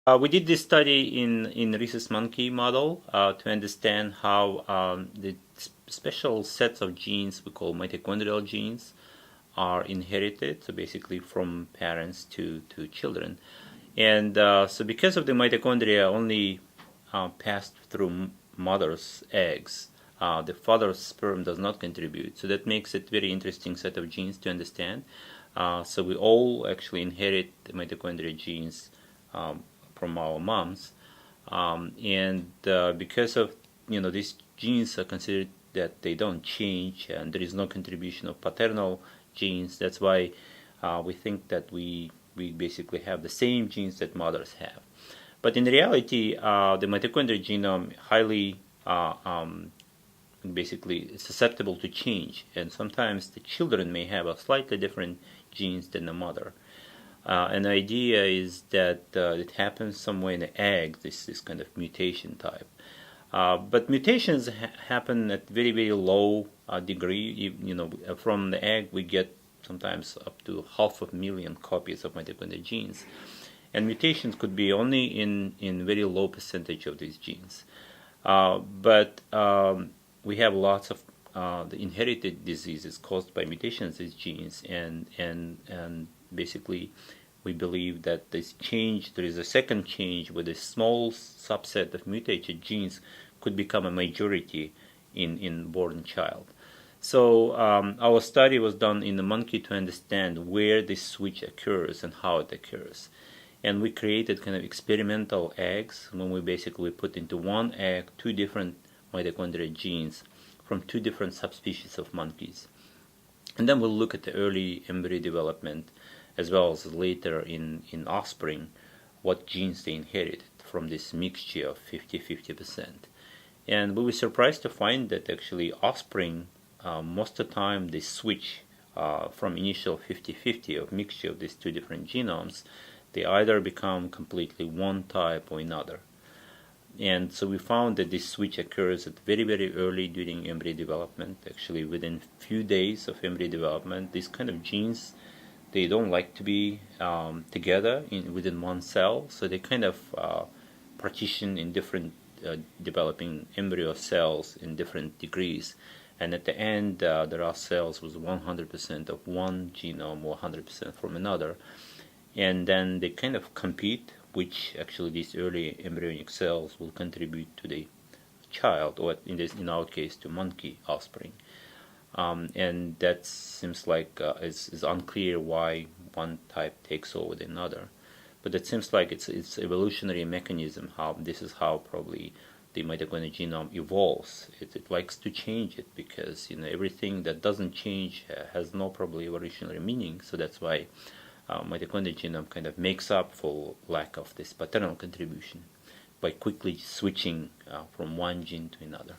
We did this study in rhesus monkey model to understand how the special sets of genes we call mitochondrial genes are inherited, so basically from parents to children. And so because of the mitochondria only passed through mother's eggs, the father's sperm does not contribute. So that makes it very interesting set of genes to understand. So we all actually inherit the mitochondria genes from our moms, and because of these genes are considered that they don't change and there is no contribution of paternal genes. That's why we think that we basically have the same genes that mothers have. But in reality, the mitochondrial genome highly basically susceptible to change, and sometimes the children may have a slightly different genes than the mother. And the idea is that it happens somewhere in the egg, this kind of mutation type. But mutations happen at very, very low degree. From the egg we get sometimes up to 500,000 copies of mitochondrial genes. And mutations could be only in very low percentage of these genes. But we have lots of the inherited diseases caused by mutations in these genes, and basically we believe that this change, there is a second change with a small subset of mutated genes could become a majority in born child. So our study was done in the monkey to understand where this switch occurs and how it occurs. And we created kind of experimental eggs when we basically put into one egg two different mitochondrial genes from two different subspecies of monkeys. And then we'll look at the early embryo development as well as later in offspring, what genes they inherited from this mixture of 50-50%. And we were surprised to find that actually offspring, most of the time they switch from initial 50-50 of mixture of these two different genomes. They either become completely one type or another. And so we found that this switch occurs at very, very early during embryo development. Actually, within few days of embryo development, these kind of genes, they don't like to be together within one cell, so they kind of partition in different developing embryo cells in different degrees. And at the end, there are cells with 100% of one genome or 100% from another. And then they kind of compete, which actually these early embryonic cells will contribute to the child, or in our case, to monkey offspring. And that seems like is unclear why one type takes over the another. But it seems like it's evolutionary mechanism. This is how probably the mitochondrial genome evolves. It likes to change it because everything that doesn't change has no probably evolutionary meaning. So that's why mitochondrial genome kind of makes up for lack of this paternal contribution by quickly switching from one gene to another.